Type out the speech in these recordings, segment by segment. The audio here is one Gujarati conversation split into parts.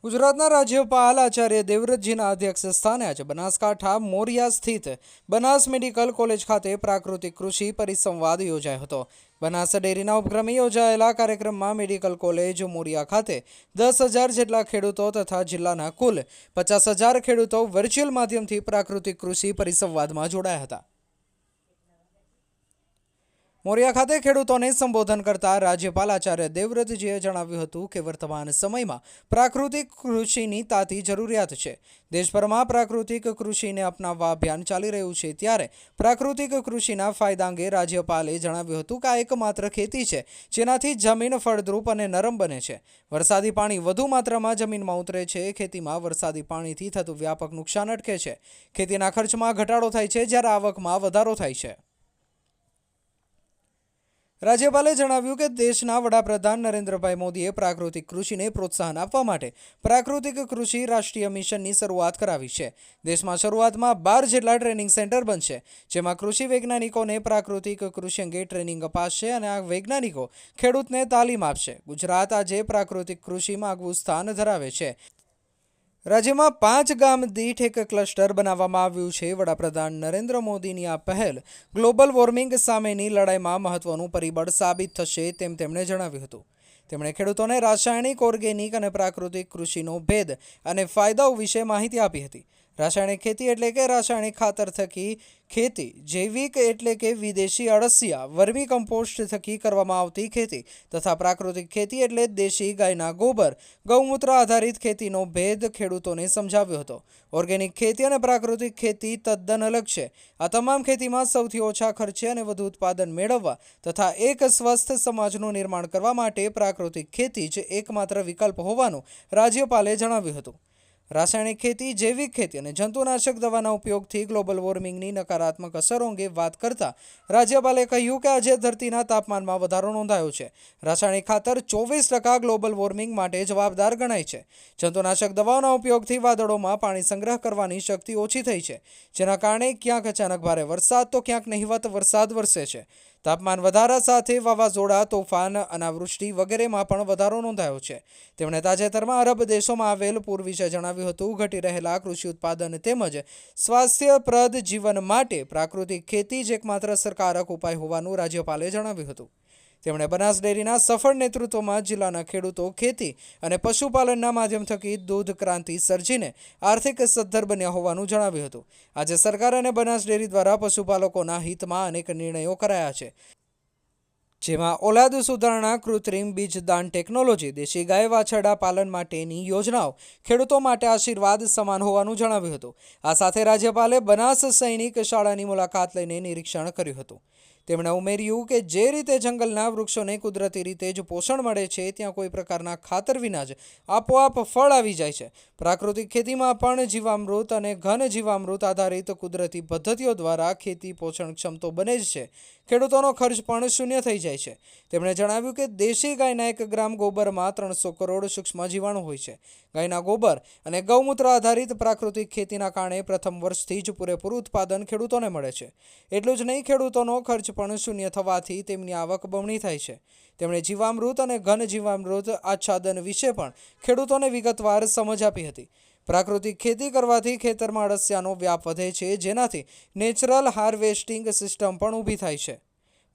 ગુજરાતના રાજ્યપાલ આચાર્ય દેવવ્રતજીના અધ્યક્ષ સ્થાને આજે બનાસકાંઠા મોરિયા સ્થિત બનાસ મેડિકલ કોલેજ ખાતે પ્રાકૃતિક કૃષિ પરિસંવાદ યોજાયો હતો। બનાસ ડેરીના ઉપક્રમે યોજાયેલા કાર્યક્રમમાં મેડિકલ કોલેજ મોરિયા ખાતે 10,000 જેટલા ખેડૂતો તથા જિલ્લાના કુલ 50,000 ખેડૂતો વર્ચ્યુઅલ માધ્યમથી પ્રાકૃતિક કૃષિ પરિસંવાદમાં જોડાયા હતા। મોરિયા ખાતે ખેડૂતોને સંબોધન કરતા રાજ્યપાલ આચાર્ય દેવવ્રતજીએ જણાવ્યું હતું કે વર્તમાન સમયમાં પ્રાકૃતિક કૃષિની તાતી જરૂરિયાત છે। દેશભરમાં પ્રાકૃતિક કૃષિને અપનાવવા અભિયાન ચાલી રહ્યું છે, ત્યારે પ્રાકૃતિક કૃષિના ફાયદા અંગે રાજ્યપાલે જણાવ્યું હતું કે આ એકમાત્ર ખેતી છે જેનાથી જમીન ફળદ્રુપ અને નરમ બને છે। વરસાદી પાણી વધુ માત્રામાં જમીનમાં ઉતરે છે। ખેતીમાં વરસાદી પાણીથી થતું વ્યાપક નુકસાન અટકે છે। ખેતીના ખર્ચમાં ઘટાડો થાય છે, જ્યારે આવકમાં વધારો થાય છે। રાજ્યપાલે જણાવ્યું કે દેશના વડાપ્રધાન નરેન્દ્રભાઈ મોદીએ પ્રાકૃતિક કૃષિને પ્રોત્સાહન આપવા માટે પ્રાકૃતિક કૃષિ રાષ્ટ્રીય મિશનની શરૂઆત કરાવી છે। દેશમાં શરૂઆતમાં 12 જેટલા ટ્રેનિંગ સેન્ટર બનશે, જેમાં કૃષિ વૈજ્ઞાનિકોને પ્રાકૃતિક કૃષિ અંગે ટ્રેનિંગ અપાશે અને આ વૈજ્ઞાનિકો ખેડૂતને તાલીમ આપશે। ગુજરાત આજે પ્રાકૃતિક કૃષિમાં આગવું સ્થાન ધરાવે છે। રાજ્યમાં 5 ગામ દીઠ એક ક્લસ્ટર બનાવવામાં આવ્યું છે। વડાપ્રધાન નરેન્દ્ર મોદીની આ પહેલ ગ્લોબલ વોર્મિંગ સામેની લડાઈમાં મહત્વનું પરિબળ સાબિત થશે તેમ તેમણે જણાવ્યું હતું। તેમણે ખેડૂતોને રાસાયણિક, ઓર્ગેનિક અને પ્રાકૃતિક કૃષિનો ભેદ અને ફાયદાઓ વિશે માહિતી આપી હતી। રાસાયણિક ખેતી એટલે કે રાસાયણિક ખાતર થકી ખેતી, જૈવિક એટલે કે વિદેશી અળસિયા, વર્મી કમ્પોસ્ટ થકી કરવામાં આવતી ખેતી તથા પ્રાકૃતિક ખેતી એટલે દેશી ગાયના ગોબર, ગૌમૂત્ર આધારિત ખેતીનો ભેદ ખેડૂતોને સમજાવ્યો હતો। ઓર્ગેનિક ખેતી અને પ્રાકૃતિક ખેતી તદ્દન અલગ છે। આ તમામ ખેતીમાં સૌથી ઓછા ખર્ચે અને વધુ ઉત્પાદન મેળવવા તથા એક સ્વસ્થ સમાજનું નિર્માણ કરવા માટે પ્રાકૃતિક ખેતી જ એકમાત્ર વિકલ્પ હોવાનું રાજ્યપાલે જણાવ્યું હતું। રાસાયણિક ખેતી, જૈવિક ખેતી અને જંતુનાશક દવાના ઉપયોગથી ગ્લોબલ વોર્મિંગની નકારાત્મક અસરો અંગે વાત કરતા રાજ્યપાલે કહ્યું કે આજે ધરતીના તાપમાનમાં વધારો નોંધાયો છે। રાસાયણિક ખાતર 24% ગ્લોબલ વોર્મિંગ માટે જવાબદાર ગણાય છે। જંતુનાશક દવાઓના ઉપયોગથી વાદળોમાં પાણી સંગ્રહ કરવાની શક્તિ ઓછી થઈ છે, જેના કારણે ક્યાંક અચાનક ભારે વરસાદ તો ક્યાંક નહિવત વરસાદ વરસે છે। તાપમાન વધારા સાથે વાવાઝોડા, તોફાન, અનાવૃષ્ટિ વગેરેમાં પણ વધારો નોંધાયો છે। તેમણે તાજેતરમાં અરબ દેશોમાં આવેલ પૂર વિશે જણાવ્યું હતું। ઘટી રહેલા કૃષિ ઉત્પાદન તેમજ સ્વાસ્થ્યપ્રદ જીવન માટે પ્રાકૃતિક ખેતી જ એકમાત્ર અસરકારક ઉપાય હોવાનું રાજ્યપાલે જણાવ્યું હતું। તેમણે બનાસ ડેરીના સફળ નેતૃત્વમાં જિલ્લાના ખેડૂતો ખેતી અને પશુપાલનના માધ્યમ થકી દૂધ ક્રાંતિ સર્જીને આર્થિક સદ્ધર બન્યા હોવાનું જણાવ્યું હતું। આજે સરકાર અને બનાસ ડેરી દ્વારા પશુપાલકોના હિતમાં અનેક નિર્ણયો કરાયા છે, જેમાં ઓલાદ સુધારણા, કૃત્રિમ બીજદાન ટેકનોલોજી, દેશી ગાય વાછરડા પાલન માટેની યોજનાઓ ખેડૂતો માટે આશીર્વાદ સમાન હોવાનું જણાવ્યું હતું। આ સાથે રાજ્યપાલે બનાસ સૈનિક શાળાની મુલાકાત લઈને નિરીક્ષણ કર્યું હતું। તેમણે ઉમેર્યું કે જે રીતે જંગલના વૃક્ષોને કુદરતી રીતે જ પોષણ મળે છે, ત્યાં કોઈ પ્રકારના ખાતર વિના જ આપોઆપ ફળ આવી જાય છે। પ્રાકૃતિક ખેતીમાં પણ જીવામૃત અને ઘન જીવામૃત આધારિત કુદરતી પદ્ધતિઓ દ્વારા ખેતી પોષણક્ષમ તો બને જ છે, ખેડૂતોનો ખર્ચ પણ શૂન્ય થઈ જાય છે। તેમણે જણાવ્યું કે દેશી ગાયના 1 ગ્રામ ગોબરમાં 300 કરોડ સૂક્ષ્મ જીવાણુ હોય છે। ગાયના ગોબર અને ગૌમૂત્ર આધારિત પ્રાકૃતિક ખેતીના કારણે પ્રથમ વર્ષથી જ પૂરેપૂરું ઉત્પાદન ખેડૂતોને મળે છે। એટલું જ નહીં, ખેડૂતોનો ખર્ચ પણ શૂન્ય થવાથી તેમની આવક બમણી થાય છે। તેમણે જીવામૃત અને ઘન જીવામૃત આચ્છાદન વિશે પણ ખેડૂતોને વિગતવાર સમજ આપી હતી। પ્રાકૃતિક ખેતી કરવાથી ખેતરમાં અળસિયાનો વ્યાપ વધે છે, જેનાથી નેચરલ હાર્વેસ્ટિંગ સિસ્ટમ પણ ઊભી થાય છે।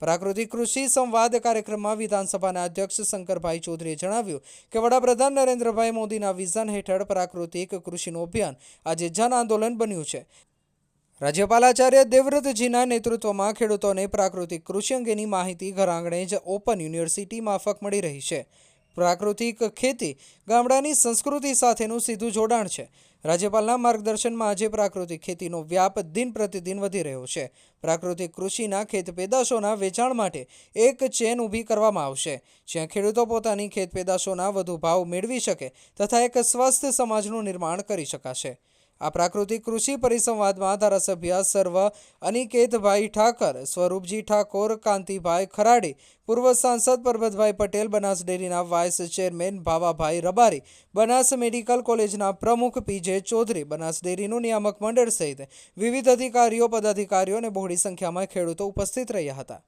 પ્રાકૃતિક કૃષિ સંવાદ કાર્યક્રમમાં વિધાનસભાના અધ્યક્ષ શંકરભાઈ ચૌધરીએ જણાવ્યું કે વડાપ્રધાન નરેન્દ્રભાઈ મોદીના વિઝન હેઠળ પ્રાકૃતિક કૃષિનું અભિયાન આજે જન આંદોલન બન્યું છે। રાજ્યપાલ આચાર્ય દેવવ્રતજીના નેતૃત્વમાં ખેડૂતોને પ્રાકૃતિક કૃષિ અંગેની માહિતી ઘરઆંગણે જ ઓપન યુનિવર્સિટી માફક મળી રહી છે। પ્રાકૃતિક ખેતી ગામડાની સંસ્કૃતિ સાથેનું સીધું જોડાણ છે। રાજ્યપાલના માર્ગદર્શનમાં આજે પ્રાકૃતિક ખેતીનો વ્યાપ દિન પ્રતિદિન વધી રહ્યો છે। પ્રાકૃતિક કૃષિના ખેત પેદાશોના વેચાણ માટે એક ચેન ઊભી કરવામાં આવશે, જ્યાં ખેડૂતો પોતાની ખેત પેદાશોના વધુ ભાવ મેળવી શકે તથા એક સ્વસ્થ સમાજનું નિર્માણ કરી શકાશે। આ પ્રાકૃતિક કૃષિ પરિસંવાદમાં ધારાસભ્ય સર્વ અનિકેતભાઈ ઠાકર, સ્વરૂપજી ઠાકોર, કાંતિભાઈ ખરાડી, પૂર્વ સાંસદ પરબતભાઈ પટેલ, બનાસ ડેરીના vice chairman Bhavabhai Rabari, Banas medical કોલેજના પ્રમુખ પીજે ચૌધરી, બનાસ ડેરીનું નિયામક મંડળ સહિત વિવિધ અધિકારીઓ, પદાધિકારીઓ અને બહોળી સંખ્યામાં ખેડૂતો ઉપસ્થિત રહ્યા હતા।